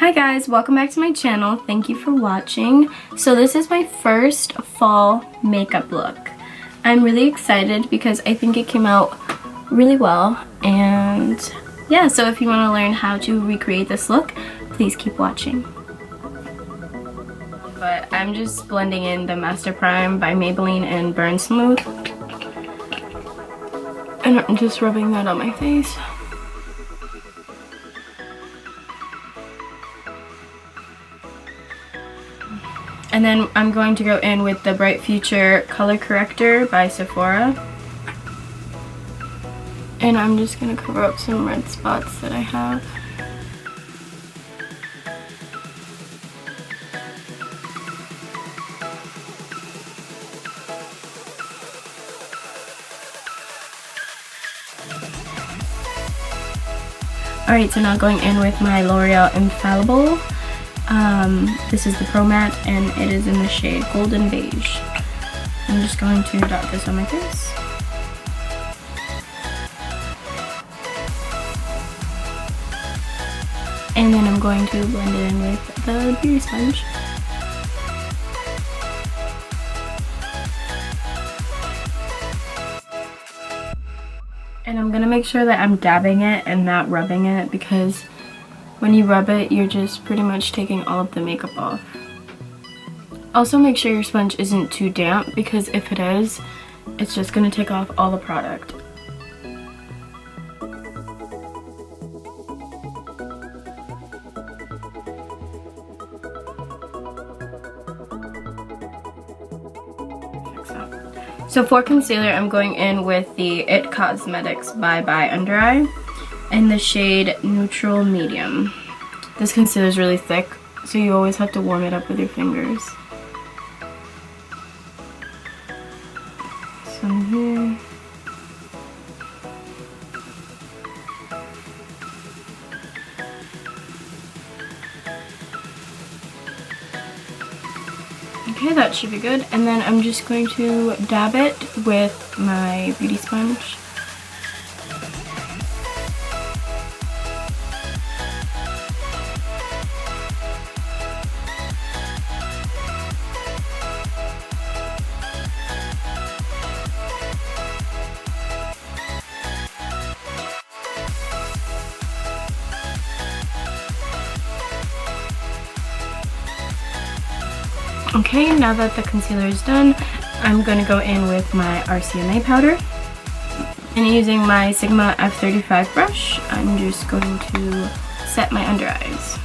Hi guys, welcome back to my channel. Thank you for watching. So this is my first fall makeup look. I'm really excited because I think it came out really well, and yeah, so if you want to learn how to recreate this look, please keep watching. But I'm just blending in the Master Prime by Maybelline and Burn Smooth, and I'm just rubbing that on my face. And then I'm going to go in with the Bright Future Color Corrector by Sephora. And I'm just going to cover up some red spots that I have. Alright, so now going in with my L'Oreal Infallible. This is the Pro Matte, and it is in the shade Golden Beige. I'm just going to dot this on my face. And then I'm going to blend it in with the beauty sponge. And I'm going to make sure that I'm dabbing it and not rubbing it, because when you rub it, you're just pretty much taking all of the makeup off. Also, make sure your sponge isn't too damp, because if it is, it's just going to take off all the product. So for concealer, I'm going in with the It Cosmetics by Under Eye in the shade Neutral Medium. This concealer is really thick, so you always have to warm it up with your fingers. Some here. Okay, that should be good. And then I'm just going to dab it with my beauty sponge. Okay, now that the concealer is done, I'm going to go in with my RCMA powder. And using my Sigma F35 brush, I'm just going to set my under eyes.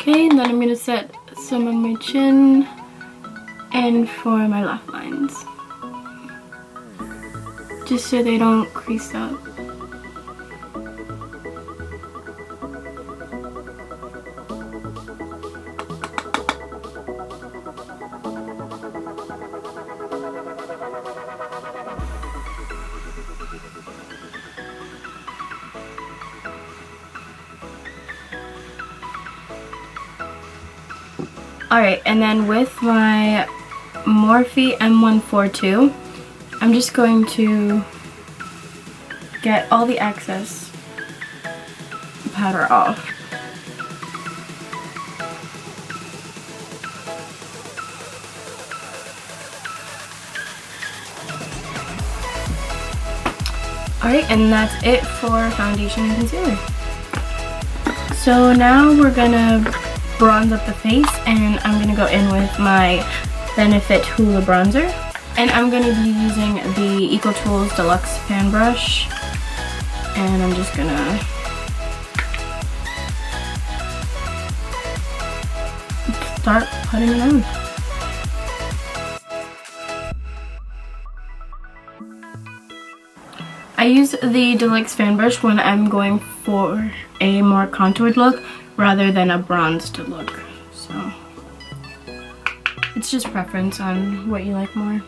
Okay, and then I'm going to set some on my chin and for my laugh lines, just so they don't crease up. Alright, and then with my Morphe M142, I'm just going to get all the excess powder off. Alright, and that's it for foundation and concealer. So now we're gonna bronze up the face, and I'm going to go in with my Benefit Hoola bronzer, and I'm going to be using the Eco Tools Deluxe fan brush, and I'm just going to start putting it on. I use the Deluxe fan brush when I'm going for a more contoured look rather than a bronzed look, so it's just preference on what you like more.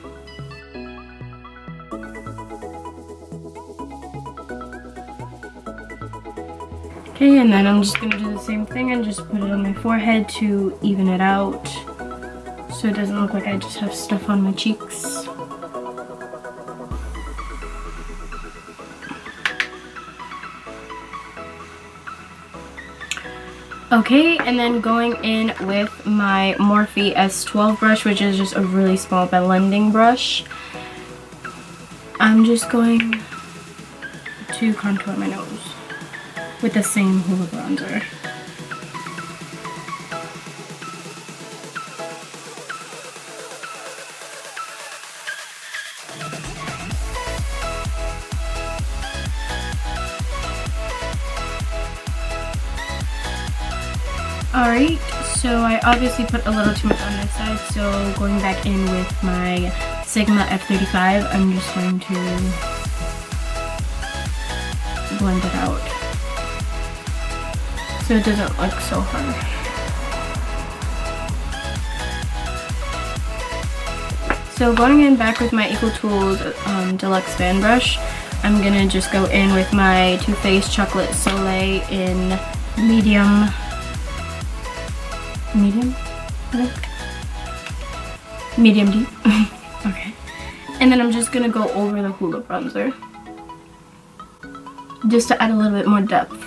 Okay, and then I'm just gonna do the same thing and just put it on my forehead to even it out so it doesn't look like I just have stuff on my cheeks. Okay, and then going in with my Morphe S12 brush, which is just a really small blending brush. I'm just going to contour my nose with the same Hoola bronzer. Alright, so I obviously put a little too much on this side, so going back in with my Sigma F35, I'm just going to blend it out so it doesn't look so hard. So going in back with my Equal Tools Deluxe fan brush, I'm gonna just go in with my Too Faced Chocolate Soleil in medium, I think? Medium deep. Okay. And then I'm just gonna go over the Hoola bronzer just to add a little bit more depth.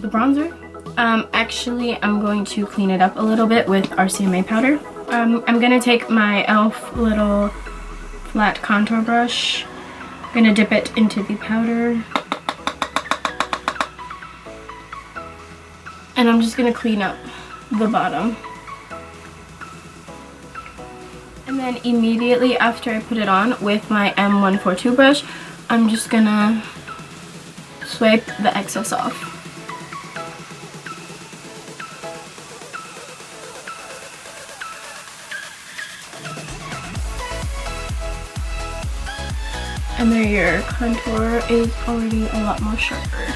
The bronzer. Actually, I'm going to clean it up a little bit with RCMA powder. I'm gonna take my e.l.f. little flat contour brush. I'm gonna dip it into the powder. And I'm just gonna clean up the bottom. And then immediately after I put it on with my M142 brush, I'm just gonna swipe the excess off. And there, your contour is already a lot more sharper.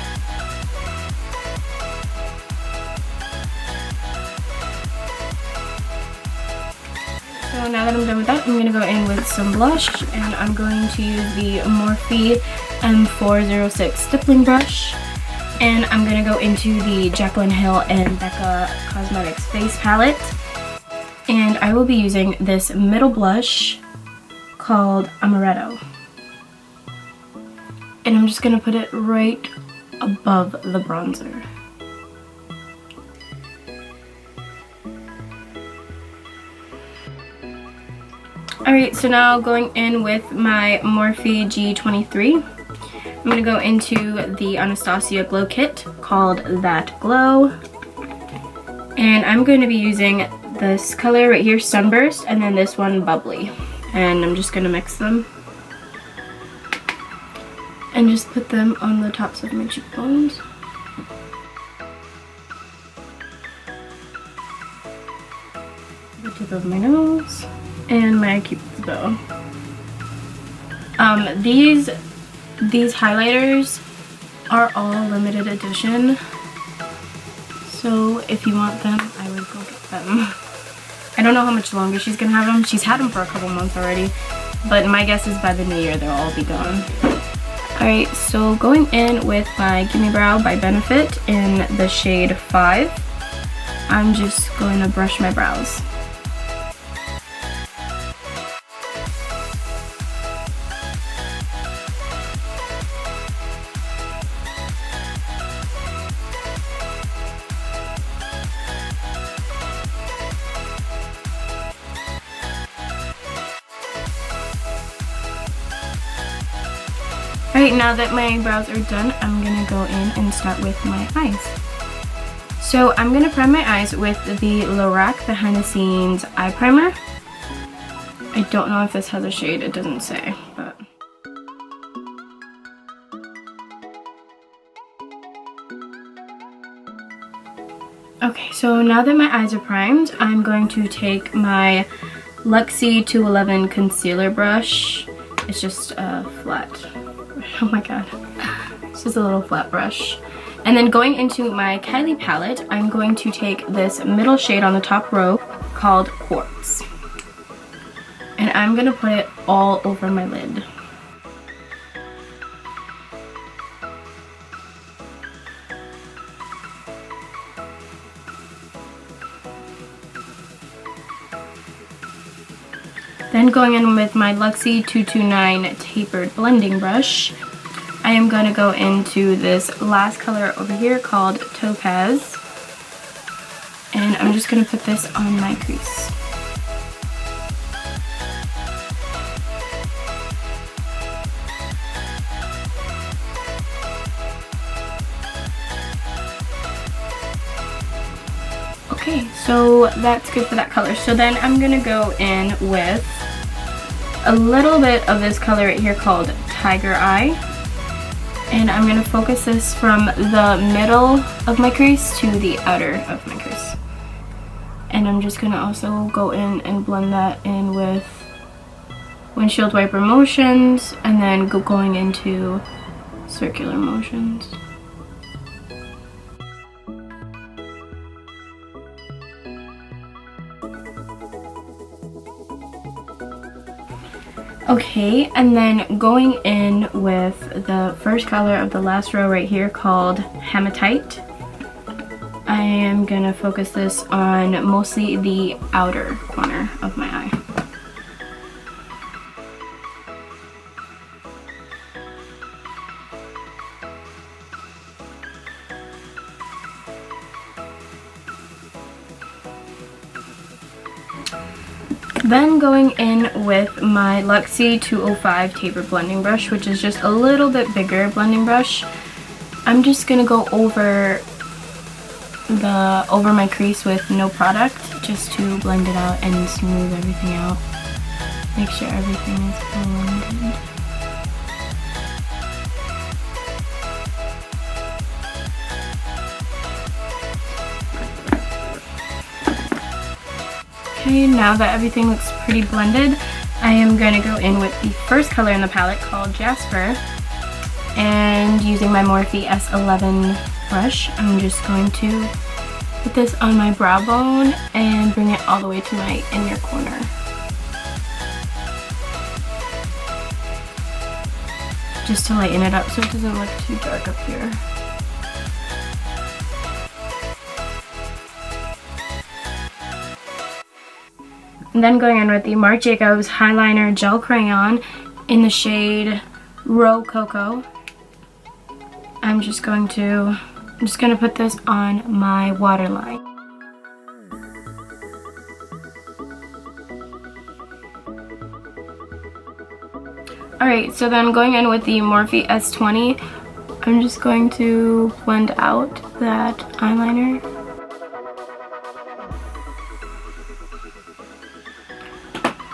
So now that I'm done with that, I'm going to go in with some blush, and I'm going to use the Morphe M406 stippling brush. And I'm going to go into the Jaclyn Hill and Becca Cosmetics face palette. And I will be using this middle blush called Amaretto. And I'm just going to put it right above the bronzer. Alright, so now going in with my Morphe G23. I'm going to go into the Anastasia Glow Kit called That Glow. And I'm going to be using this color right here, Sunburst, and then this one, Bubbly. And I'm just going to mix them. And just put them on the tops of my cheekbones. The tip of my nose. And my Cupid's bow. These highlighters are all limited edition. So if you want them, I would go get them. I don't know how much longer she's gonna have them. She's had them for a couple months already. But my guess is by the new year they'll all be gone. Alright, so going in with my Gimme Brow by Benefit in the shade 5, I'm just going to brush my brows. Alright, now that my brows are done, I'm going to go in and start with my eyes. So I'm going to prime my eyes with the Lorac Behind the Scenes Eye Primer. I don't know if this has a shade, it doesn't say, but... Okay, so now that my eyes are primed, I'm going to take my Luxie 211 concealer brush. It's just a flat... Oh my god. It's just a little flat brush. And then going into my Kylie palette, I'm going to take this middle shade on the top row called Quartz. And I'm gonna put it all over my lid. Then going in with my Luxie 229 tapered blending brush, I am going to go into this last color over here called Topaz. And I'm just going to put this on my crease. Okay, so that's good for that color. So then I'm going to go in with a little bit of this color right here called Tiger Eye. And I'm going to focus this from the middle of my crease to the outer of my crease. And I'm just going to also go in and blend that in with windshield wiper motions and then going into circular motions. Okay, and then going in with the first color of the last row right here called Hematite. I am going to focus this on mostly the outer corner of my eye. Then going in with my Luxie 205 tapered blending brush, which is just a little bit bigger blending brush. I'm just gonna go over my crease with no product just to blend it out and smooth everything out. Make sure everything is blended. Okay, now that everything looks pretty blended, I am going to go in with the first color in the palette called Jasper. And using my Morphe S11 brush, I'm just going to put this on my brow bone and bring it all the way to my inner corner. Just to lighten it up so it doesn't look too dark up here. And then going in with the Marc Jacobs Highliner Gel Crayon in the shade Raw Coco. I'm just going to put this on my waterline. Alright, so then going in with the Morphe S20, I'm just going to blend out that eyeliner.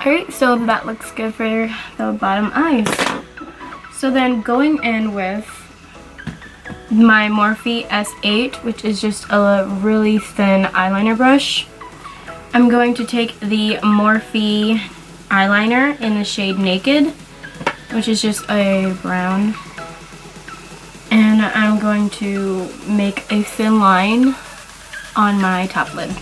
Alright, so that looks good for the bottom eyes. So then going in with my Morphe S8, which is just a really thin eyeliner brush, I'm going to take the Morphe eyeliner in the shade Naked, which is just a brown, and I'm going to make a thin line on my top lid.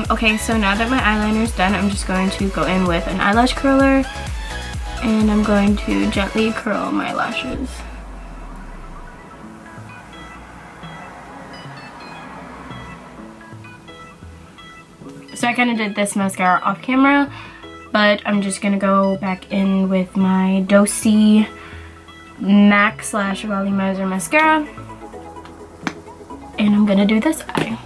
Okay, so now that my eyeliner is done, I'm just going to go in with an eyelash curler and I'm going to gently curl my lashes. So I kind of did this mascara off camera, but I'm just going to go back in with my Dosey MAC / Volumizer mascara and I'm going to do this eye.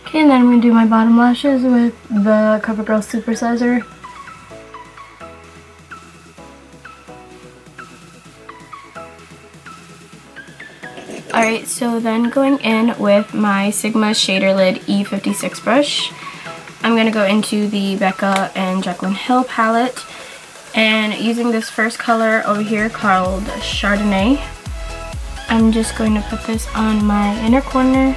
Okay, and then I'm going to do my bottom lashes with the CoverGirl Supersizer Alright, so then going in with my Sigma Shader Lid E56 brush, I'm going to go into the Becca and Jaclyn Hill palette, and using this first color over here called Chardonnay, I'm just going to put this on my inner corner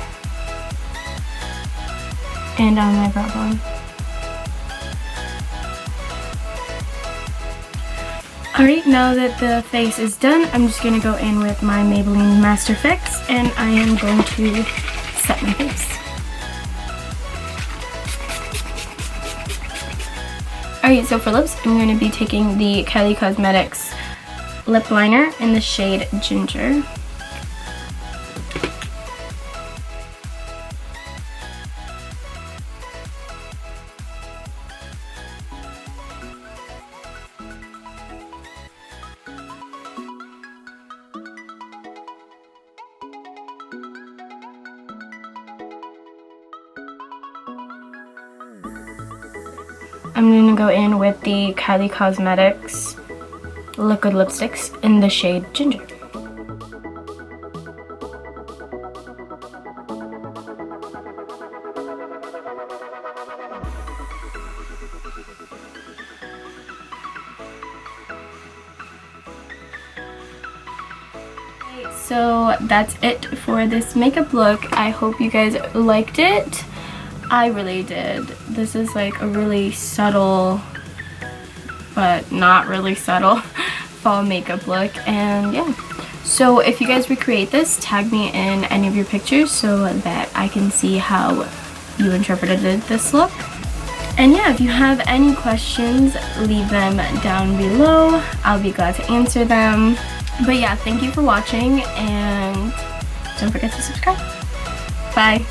and on my brow bone. Alright, now that the face is done, I'm just going to go in with my Maybelline Master Fix, and I am going to set my face. Alright, so for lips, I'm going to be taking the Kylie Cosmetics lip liner in the shade Ginger. I'm going to go in with the Kylie Cosmetics liquid lipsticks in the shade Ginger. So that's it for this makeup look. I hope you guys liked it. I really did. This is like a really subtle, but not really subtle fall makeup look, and yeah. So if you guys recreate this, tag me in any of your pictures so that I can see how you interpreted this look. And yeah, if you have any questions, leave them down below. I'll be glad to answer them. But yeah, thank you for watching, and don't forget to subscribe. Bye.